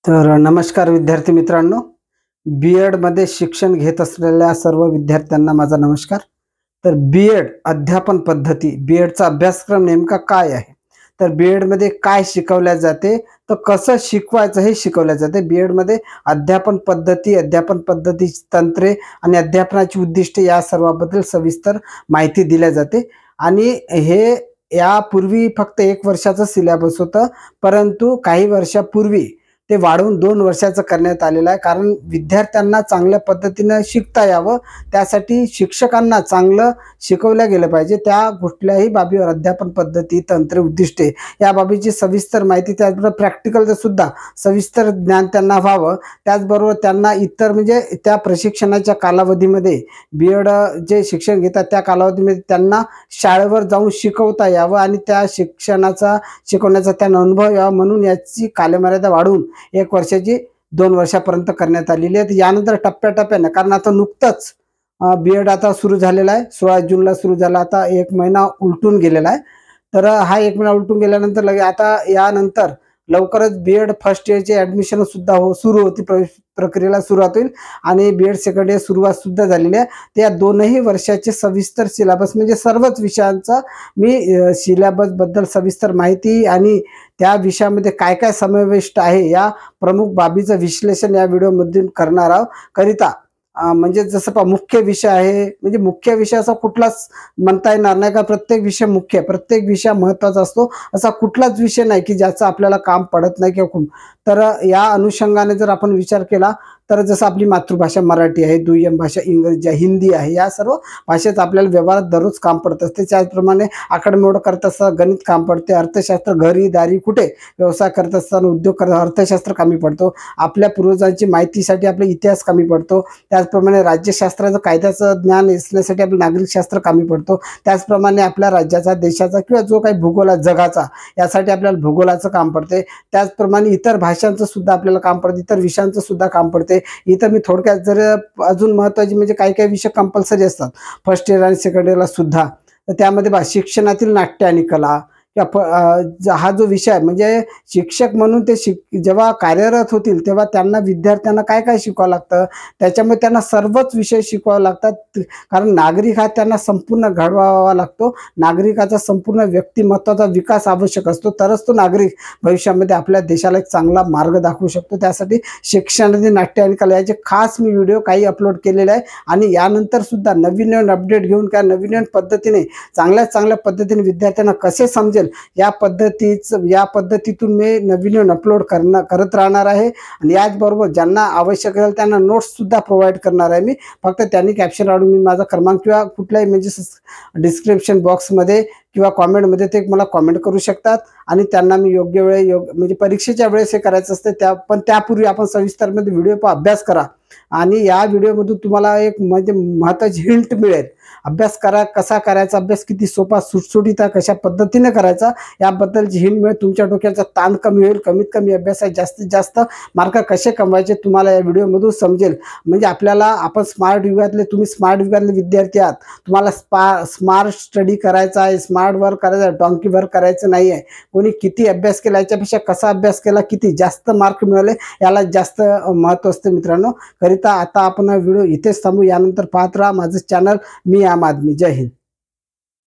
तर नमस्कार विद्यार्थी मित्रांनो, बी-एड मध्ये शिक्षण घेत असलेल्या सर्व विद्यार्थ्यांना माझा नमस्कार। तर बी-एड अध्यापन पद्धती, बी-एडचा अभ्यासक्रम नेमका काय आहे, तर बी-एड मध्ये काय शिकवले जाते, तर कसं शिकवायचं हे शिकवले जाते। बी-एड मध्ये अध्यापन पद्धतीची तंत्रे आणि अध्यापनाची उद्दिष्टे या सर्वाबद्दल सविस्तर माहिती दिली जाते। आणि हे यापूर्वी फक्त 1 वर्षाचं सिलेबस होतं, परंतु काही वर्षापूर्वी ते वाढवून 2 वर्षाचं करण्यात आलेलं आहे। कारण विद्यार्थ्यांना चांगल्या पद्धतीनं शिकता यावं, त्यासाठी शिक्षकांना चांगलं शिकवलं गेलं पाहिजे। त्या कुठल्याही बाबीवर अध्यापन पद्धती, तंत्रे, उद्दिष्टे या बाबीची सविस्तर माहिती, त्याचबरोबर प्रॅक्टिकलचं सुद्धा सविस्तर ज्ञान त्यांना व्हावं। त्याचबरोबर त्यांना इतर म्हणजे त्या प्रशिक्षणाच्या कालावधीमध्ये बी-एड जे शिक्षण घेतात त्या कालावधीमध्ये त्यांना शाळेवर जाऊन शिकवता यावं आणि त्या शिकवण्याचा त्यांना अनुभव यावा, म्हणून याची कालमर्यादा वाढवून 1 वर्षाची 2 वर्षापर्यंत करण्यात आलेली आहे। यानंतर टप्प्याटप्प्याने, कारण आता नुकतंच बी-एड आता सुरू झालेला आहे, 16 जूनला सुरू झाला, आता 1 महिना उलटून गेलेला आहे। तर हा 1 महिना उलटून गेल्यानंतर आता यानंतर लवकरच बी-एड फर्स्ट इयरचे ॲडमिशन सुद्धा सुरू होती, प्रक्रियेला सुरुवात होईल आणि बी-एड सेकंड इयर सुरुवात सुद्धा झालेली आहे। त्या दोनही वर्षाचे सविस्तर सिलेबस म्हणजे सर्वच विषयांचा मी सिलेबसबद्दल सविस्तर माहिती आणि त्या विषयामध्ये काय काय समाविष्ट आहे या प्रमुख बाबीचं विश्लेषण या व्हिडिओमधून करणार आहोत। करिता म्हणजे जसं पहा, मुख्य विषय आहे, म्हणजे मुख्य विषय असा कुठलाच म्हणता येणार नाही का प्रत्येक विषय मुख्य, प्रत्येक विषय महत्त्वाचा असतो, असा कुठलाच विषय नाही की ज्याचं आपल्याला काम पडत नाही किंवा खूप। तर या अनुषंगाने जर आपण विचार केला तर जसं आपली मातृभाषा मराठी आहे, दुय्यम भाषा इंग्रजी, हिंदी आहे, या सर्व भाषेत आपल्याला व्यवहारात दररोज काम पडत असते। त्याचप्रमाणे आकडेमोड करत असताना गणित काम पडते, अर्थशास्त्र घरी दारी कुठे व्यवसाय करत असताना उद्योग करत अर्थशास्त्र कमी पडतो, आपल्या पूर्वजांची माहितीसाठी आपला इतिहास कमी पडतो, त्याचप्रमाणे राज्यशास्त्राचं कायद्याचं ज्ञान असण्यासाठी आपलं नागरिकशास्त्र कमी पडतो, त्याचप्रमाणे आपल्या राज्याचा, देशाचा किंवा जो काही भूगोल आहे जगाचा यासाठी आपल्याला भूगोलाचं काम पडते, त्याचप्रमाणे इतर भाषांचं सुद्धा आपल्याला काम पडते, इतर विषयांचं सुद्धा काम पडते। इथं मी थोडक्यात जर अजून महत्त्वाची म्हणजे काही काही विषय कंपल्सरी असतात फर्स्ट इयर आणि सेकंड इयरला सुद्धा, तर त्यामध्ये शिक्षणातील नाट्य आणि कला हा जो विषय आहे, म्हणजे शिक्षक म्हणून ते जेव्हा कार्यरत होतील तेव्हा त्यांना विद्यार्थ्यांना काय काय शिकवावं लागतं, त्याच्यामुळे त्यांना सर्वच विषय शिकवावे लागतात। कारण नागरिक हा त्यांना संपूर्ण घडवावा लागतो, नागरिकाचा संपूर्ण व्यक्तिमत्वाचा विकास आवश्यक असतो, तरच तो नागरिक भविष्यामध्ये आपल्या देशाला एक चांगला मार्ग दाखवू शकतो। त्यासाठी शिक्षणातील नाट्य आणि कला याचे खास मी व्हिडिओ काही अपलोड केलेले आहे आणि यानंतर सुद्धा नवीन नवीन अपडेट घेऊन काय नवीन पद्धतीने चांगल्या पद्धतीने विद्यार्थ्यांना कसे समजेल या पद्धतीतून मी नवीन अपलोड करत राहणार आहे। आणि याचबरोबर ज्यांना आवश्यक असेल त्यांना नोट्स सुद्धा प्रोव्हाइड करणार आहे मी। फक्त त्यांनी कॅप्शन काढून मी माझा क्रमांक किंवा कुठलाही म्हणजे डिस्क्रिप्शन बॉक्समध्ये किंवा कॉमेंटमध्ये ते मला कॉमेंट करू शकतात आणि त्यांना मी योग्य म्हणजे परीक्षेच्या वेळेस हे करायचं असते, पण त्यापूर्वी आपण सविस्तरमध्ये व्हिडिओ अभ्यास करा आणि या व्हिडिओमधून तुम्हाला एक म्हणजे महत्त्वाची हिंट मिळेल। अभ्यास कसा करायचा, अभ्यास किती सोपा सुटसुटीत कशा पद्धतीने करायचा याबद्दलची हिंट मिळेल, तुमच्या डोक्याचा ताण कमी होईल, कमीत कमी अभ्यासात जास्तीत जास्त मार्क कसे कमवायचे तुम्हाला या व्हिडिओमधून समजेल। म्हणजे आपल्याला आपण तुम्ही स्मार्ट युगातले विद्यार्थी आहात, तुम्हाला स्मार्ट स्टडी करायचा आहे, स्मार्ट वर्क करायचं आहे, डॉंकी वर्क करायचं नाही आहे। कोणी किती अभ्यास केला याच्यापेक्षा कसा अभ्यास केला, किती जास्त मार्क मिळाले याला जास्त महत्त्व असते मित्रांनो। करिता आता आपण व्हिडिओ इथेच थांबू, यानंतर पाहत राहा माझं चॅनल मी आम आदमी। जय हिंद।